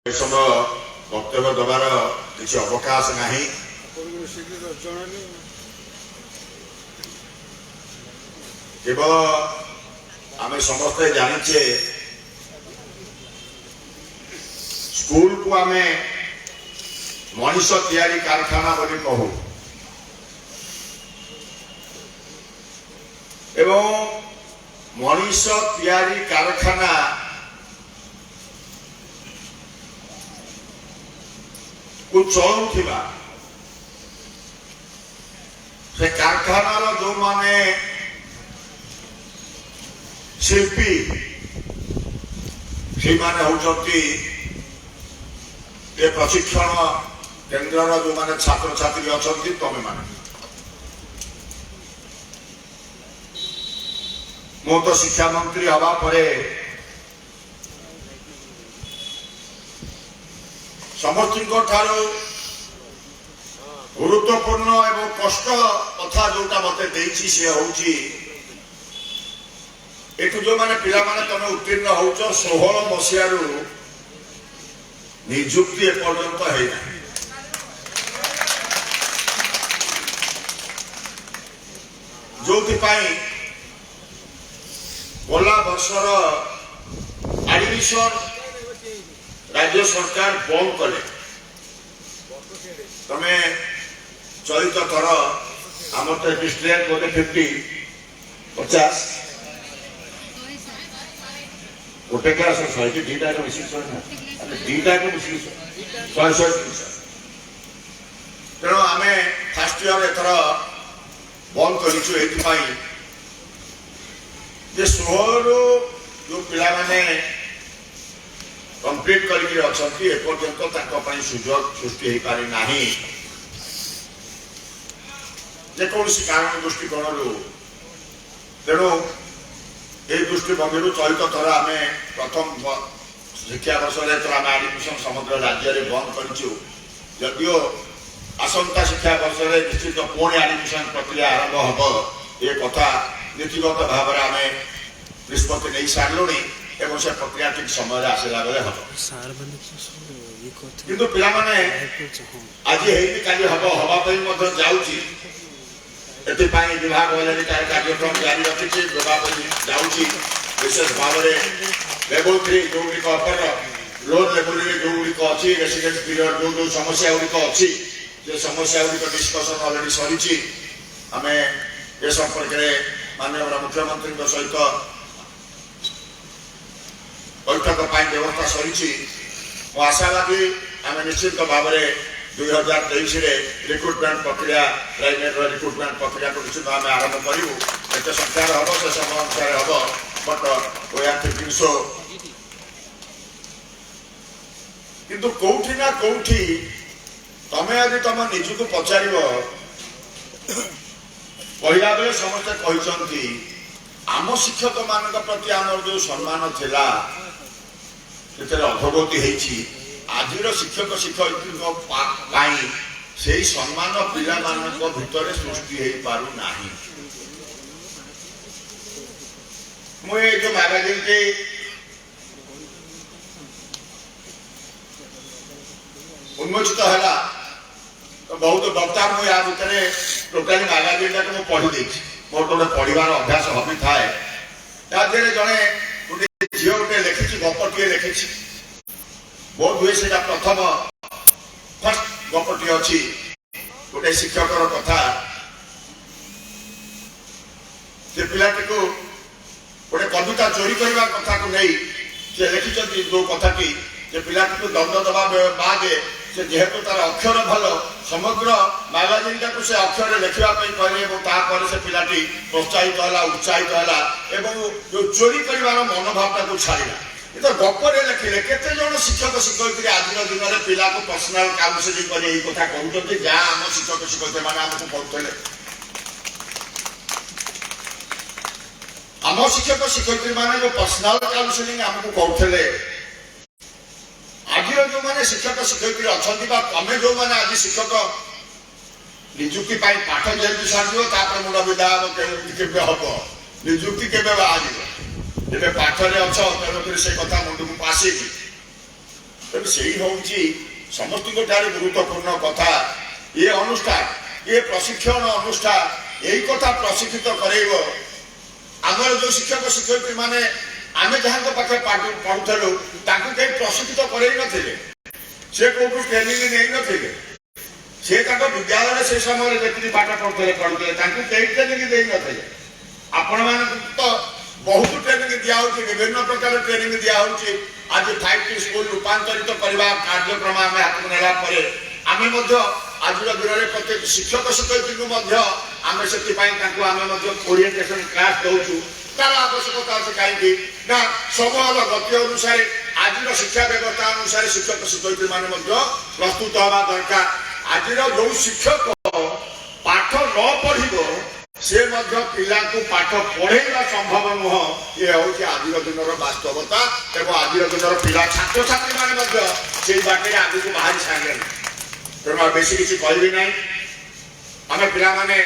समय वक्तव्य देवार किसी अवकाश नहीं। केवल आम समस्ते जानिचे स्कूल को आम मनीष तैयारी कारखाना बोली कहू एवं मनीष तैयारी कारखाना को चलुवा से कारखानार जो माने शिल्पी से माने होचंती ये प्रशिक्षण केन्द्र जो माने छात्र छात्री अछंती तमे माने मो तो शिक्षा मंत्री हवा परे समस्त गुरुत्वपूर्ण एवं कष्ट कथा जोटा मत सी हूँ एठू जो मैंने पिला माने तमे उत्तीर्ण हो 16 मसीह निजुक्ति एपर्यंत है जो गला वर्षर एडमिशन राज्य सरकार बंद कले तमे चलित थर आम तो डिस्ट्रिक्ट बोधे 50 गोटे क्लास 100 दुईटा मिसिक तेणु आम फास्ट इयर एथर बंद कर 16 जो पिला माने कंप्लीट करके अच्छी एपर्यंत सुजोग सृष्टि हो पारि नहीं जेकोसी कारण दृष्टिकोण तेणु ये दृष्टिभंगी चलित थर आम प्रथम शिक्षा वर्ष आम एडमिशन समग्र राज्य में बंद करियो आसंता शिक्षा वर्ष निश्चित पुणी एडमिशन प्रक्रिया आरंभ हम ये कथा नीतिगत भाव में आम निष्पत्ति नहीं सारू एवं से प्रक्रिया ठीक समय आसला बेले हम किंतु पिला माने आज काली हम हवाई जाऊँगी एपाई विभाग वाले कार्यक्रम जारी रखी जाऊँगी विशेष भाव में लेवल 3 जो गुड़िक अपर लोन लेवल जो गुड़िक अच्छी रेसिडेंट पीरियड जो जो समस्या गुड़िक अच्छी से समस्या गुड़िक डिस्कसन अलरेडी सरी आम ए संपर्क में माननीय मुख्यमंत्री सहित बैठक व्यवस्था सरी आशावादी आम निश्चित भाव में 2023 रिक्रुटमेंट प्रक्रिया प्राइमेट रिक्रुटमेंट प्रक्रिया को निश्चित भाव में आरंभ करूँ एत संख्यार हम से समय अनुसार हम but we are thinking so किंतु कौटी ना कौटी तमें आज तुम निज को पचार कहला बेले समस्ते कहते आम शिक्षक मान प्रति आम जो सम्मान थिला अधोगति होती आज शिक्षक शिक्षयित्री से सम्मान पिला भितर सृष्टि हो पारना मुझे जो मैगजीन के उन्मोचित है तो बहुत वक्ता मुझे या भितर टोटाली मैगजीन टाक मुझे पढ़ी देती मोर गोटे पढ़ार अभ्यास हबी थाए जड़े जड़े गोटे झील गोटे लिखी गपटे लिखी बहुत हुए से प्रथम फर्स्ट गपटी अच्छी गोटे शिक्षकर कथा से पिलाटी को गोटे कविता चोरी करने कथा को नहीं से लिखिं जो कथाटी से पिलाटी को दंड दबा बादे से जेहेतु तार अक्षर भल समग्र मैगजीन टाक से अक्षर लिखापी कहले से पिलाटी प्रोत्साहित है उत्साहित है जो चोरी कर मनोभाव को छाड़ा ये तो गपरे लिखिले केते जन शिक्षक शिक्षयित्री आज दिन में पिला को पर्सनाल काउंसलिंग कर कथा कहते जहाँ आम शिक्षक शिक्षयित्री मैंने आमको कहते आम शिक्षक शिक्षयित्री मैंने जो पर्सनाल काउंसलिंग आमको कहते आज जो मैंने शिक्षक शिक्षयित्री अच्छा तमें जो मैंने आज शिक्षक निजुक्ति पाठ जेहतु सारी मुंड विदा हम निजुक्ति के पाठरे अच्छ तेणुक से कथा मुंड को आसेगी ତେଣୁ ସେଇ ହେଉଛି ସମସ୍ତଙ୍କଠାରେ ଗୁରୁତ୍ୱପୂର୍ଣ୍ଣ କଥା। ଏ ଅନୁଷ୍ଠାନ ଏ ପ୍ରଶିକ୍ଷଣ ଅନୁଷ୍ଠାନ ଏଇ କଥା ପ୍ରଶିକ୍ଷିତ କରେଇବ। ଆମର ଯୋଉ ଶିକ୍ଷକ ଶିକ୍ଷୟିତ୍ରୀ ମାନେ ଆମେ ଯାହାଙ୍କ ପାଖରେ ପଢୁଥିଲୁ ତାଙ୍କୁ କେହି ପ୍ରଶିକ୍ଷିତ କରେଇ ନଥିଲେ, ସେ କୋଉଠୁ ଟ୍ରେନିଂ ନେଇନଥିଲେ, ସେ ତାଙ୍କ ବିଦ୍ୟାଳୟରେ ସେ ସମୟରେ ଯେତିକି ପାଠ ପଢୁଥିଲେ ତାଙ୍କୁ କେହି ଟ୍ରେନିଂ ଦେଇନଥିଲେ। ଆପଣମାନଙ୍କୁ ତ ବହୁତ ଟ୍ରେନିଂ ଦିଆହଉଛି, ବିଭିନ୍ନ ପ୍ରକାର ଟ୍ରେନିଂ ଦିଆହଉଛି। ଆଜି 5T ସ୍କୁଲ ରୂପାନ୍ତରିତ କରିବା କାର୍ଯ୍ୟକ୍ରମ ଆମେ ହାତକୁ ନେଲା ପରେ ଆମେ ମଧ୍ୟ ଆଜିର ଦିନରେ ପ୍ରତ୍ୟେକ ଶିକ୍ଷକ ଶିକ୍ଷୟିତ୍ରୀଙ୍କୁ ମଧ୍ୟ ଆମେ ସେଥିପାଇଁ ତାଙ୍କୁ ଆମେ ମଧ୍ୟ ଓରିଏଣ୍ଟେସନ କ୍ଲାସ ଦଉଛୁ। ତାର ଆବଶ୍ୟକତା ଅଛି କାହିଁକି ନା ସମୟର ଗତି ଅନୁସାରେ ଆଜିର ଶିକ୍ଷା ବ୍ୟବସ୍ଥା ଅନୁସାରେ ଶିକ୍ଷକ ଶିକ୍ଷୟିତ୍ରୀ ମାନେ ମଧ୍ୟ ପ୍ରସ୍ତୁତ ହେବା ଦରକାର। ଆଜିର ଯୋଉ ଶିକ୍ଷକ ପାଠ ନ ପଢିବ ସେ ମଧ୍ୟ ପିଲାଙ୍କୁ ପାଠ ପଢେଇବା ସମ୍ଭବ ନୁହଁ। ଏ ହେଉଛି ଆଜିର ଦିନର ବାସ୍ତବତା ଏବଂ ଆଜିର ଦିନର ପିଲା ଛାତ୍ରଛାତ୍ରୀ ମାନେ ମଧ୍ୟ ସେଇ ବାଟରେ ଆଗକୁ ବାହାରି ସାରିଲେଣି। ତେଣୁ ଆଉ ବେଶୀ କିଛି କହିବି ନାହିଁ। ଆମେ ପିଲାମାନେ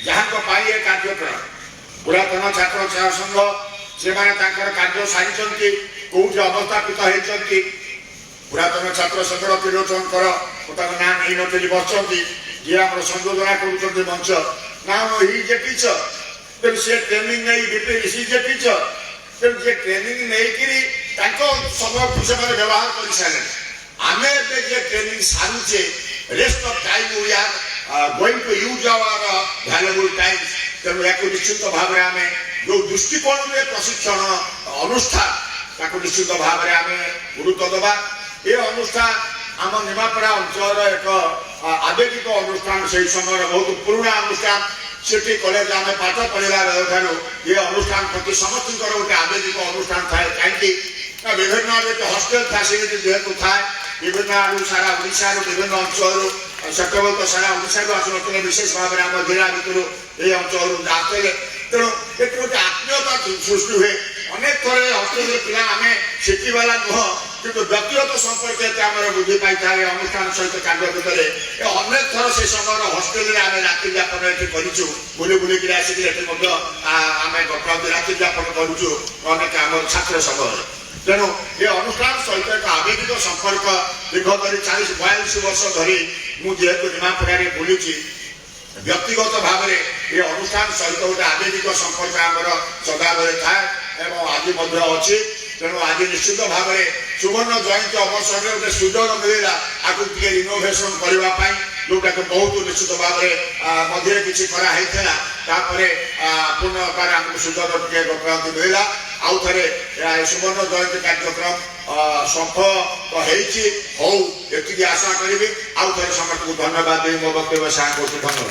ଯାହାଙ୍କ ପାଇଁ ଏ କାର୍ଯ୍ୟକ୍ରମ ପୁରାତନ ଛାତ୍ର ସଂଘ ସେମାନେ ତାଙ୍କର କାର୍ଯ୍ୟ ସାରିଛନ୍ତି, କୋଉଠି ଅବସ୍ଥାପିତ ହେଇଛନ୍ତି। ପୁରାତନ ଛାତ୍ର ସଂଘର ତ୍ରିଲୋଚନଙ୍କର ମୁଁ ତାଙ୍କ ନାଁ ନେଇନଥିଲି ବସିଛନ୍ତି, ଯିଏ ଆମର ସଂଯୋଜନା କରୁଛନ୍ତି ମଞ୍ଚ। Now he is a teacher. ତେଣୁ ସେ ଟ୍ରେନିଂ ନେଇ he is a teacher. ତେଣୁ ସେ ଟ୍ରେନିଂ ନେଇକିରି ତାଙ୍କ ସମୟକୁ ସେମାନେ ବ୍ୟବହାର କରିସାରିଲେଣି। ଆମେ ଏବେ ଯେ training ସାରୁଛେ rest of time we are going to use our valuable time. ତେଣୁ ୟାକୁ ନିଶ୍ଚିତ ଭାବରେ ଆମେ ଯୋଉ ଦୃଷ୍ଟିକୋଣରେ ପ୍ରଶିକ୍ଷଣ ଅନୁଷ୍ଠାନ ତାକୁ ନିଶ୍ଚିତ ଭାବରେ ଆମେ ଗୁରୁତ୍ୱ ଦେବା। ଏ ଅନୁଷ୍ଠାନ ଆମ ନିମାପଡ଼ା ଅଞ୍ଚଳର ଏକ ଆବେଗିକ ଅନୁଷ୍ଠାନ, ସେହି ସମୟର ବହୁତ ପୁରୁଣା ଅନୁଷ୍ଠାନ। ସେଠି କଲେଜ ଆମେ ପାଠ ପଢିଲା ବେଳଠାରୁ ଏ ଅନୁଷ୍ଠାନ ପ୍ରତି ସମସ୍ତଙ୍କର ଗୋଟେ ଆବେଗିକ ଅନୁଷ୍ଠାନ ଥାଏ। କାହିଁକି ନା ବିଭିନ୍ନ ହଷ୍ଟେଲ ଫ୍ୟାସିଲିଟି ଯେହେତୁ ଥାଏ, ବିଭିନ୍ନ ଆଡୁ ସାରା ଓଡ଼ିଶାରୁ ବିଭିନ୍ନ ଅଞ୍ଚଳରୁ ସେତେବେଳେ ତ ସାରା ଓଡ଼ିଶାରୁ ଆସୁନଥିଲେ, ବିଶେଷ ଭାବରେ ଆମ ଜିଲ୍ଲା ଭିତରୁ ଏଇ ଅଞ୍ଚଳରୁ ଆସୁଥିଲେ। ତେଣୁ ଏଠି ଗୋଟେ ଆତ୍ମୀୟତା ସୃଷ୍ଟି ହୁଏ। ଅନେକ ଥରେ ହଷ୍ଟେଲରେ ପିଲା ଆମେ ଶିଖିବାଲା ନୁହଁ, କିନ୍ତୁ ବ୍ୟକ୍ତିଗତ ସମ୍ପର୍କ ଏତେ ଆମର ବୃଦ୍ଧି ପାଇଥାଏ ଅନୁଷ୍ଠାନ ସହିତ କାର୍ଯ୍ୟ ଭିତରେ। ଅନେକ ଥର ସେ ସମୟର ହଷ୍ଟେଲରେ ଆମେ ରାତ୍ରି ଯାପନ ଏଠି କରିଛୁ, ବୁଲି ବୁଲିକିରି ଆସିକି ଏଠି ମଧ୍ୟ ଆମେ ରାତ୍ରି ଯାପନ କରୁଛୁ ଅନେକ ଆମର ଛାତ୍ର ସମୟରେ। ତେଣୁ ଏ ଅନୁଷ୍ଠାନ ସହିତ ଏକ ଆବେଗିକ ସମ୍ପର୍କ ଦୀର୍ଘ ଧରି 40-42 ବର୍ଷ ଧରି ମୁଁ ଯେହେତୁ ନିମାପଡ଼ାରେ ବୁଲିଛି, ବ୍ୟକ୍ତିଗତ ଭାବରେ ଏ ଅନୁଷ୍ଠାନ ସହିତ ଗୋଟେ ଆବେଗିକ ସମ୍ପର୍କ ଆମର ସଦାବେଳେ ଥାଏ ଏବଂ ଆଜି ମଧ୍ୟ ଅଛି। ତେଣୁ ଆଜି ନିଶ୍ଚିତ ଭାବରେ ସୁବର୍ଣ୍ଣ ଜୟନ୍ତୀ ଅବସରରେ ଗୋଟେ ସୁଯୋଗ ମିଳିଲା ଆକୁ ଟିକେ ରିନୋଭେସନ କରିବା ପାଇଁ, ଯୋଉଟାକୁ ବହୁତ ନିଶ୍ଚିତ ଭାବରେ ମଝିରେ କିଛି କରାହେଇଥିଲା। ତାପରେ ପୁନର୍ବାର ଆମକୁ ସୁଯୋଗ ଟିକେ ଗତକାଲି ମିଳିଲା। ଆଉ ଥରେ ସୁବର୍ଣ୍ଣ ଜୟନ୍ତୀ କାର୍ଯ୍ୟକ୍ରମ ସଫଳ ହେଇଛି, ହଉ ଏତିକି ଆଶା କରିବି। ଆଉ ଥରେ ସମସ୍ତଙ୍କୁ ଧନ୍ୟବାଦ ଦେଇ ମୋ ବକ୍ତବ୍ୟ ସାର କରୁଛି। ଧନ୍ୟବାଦ।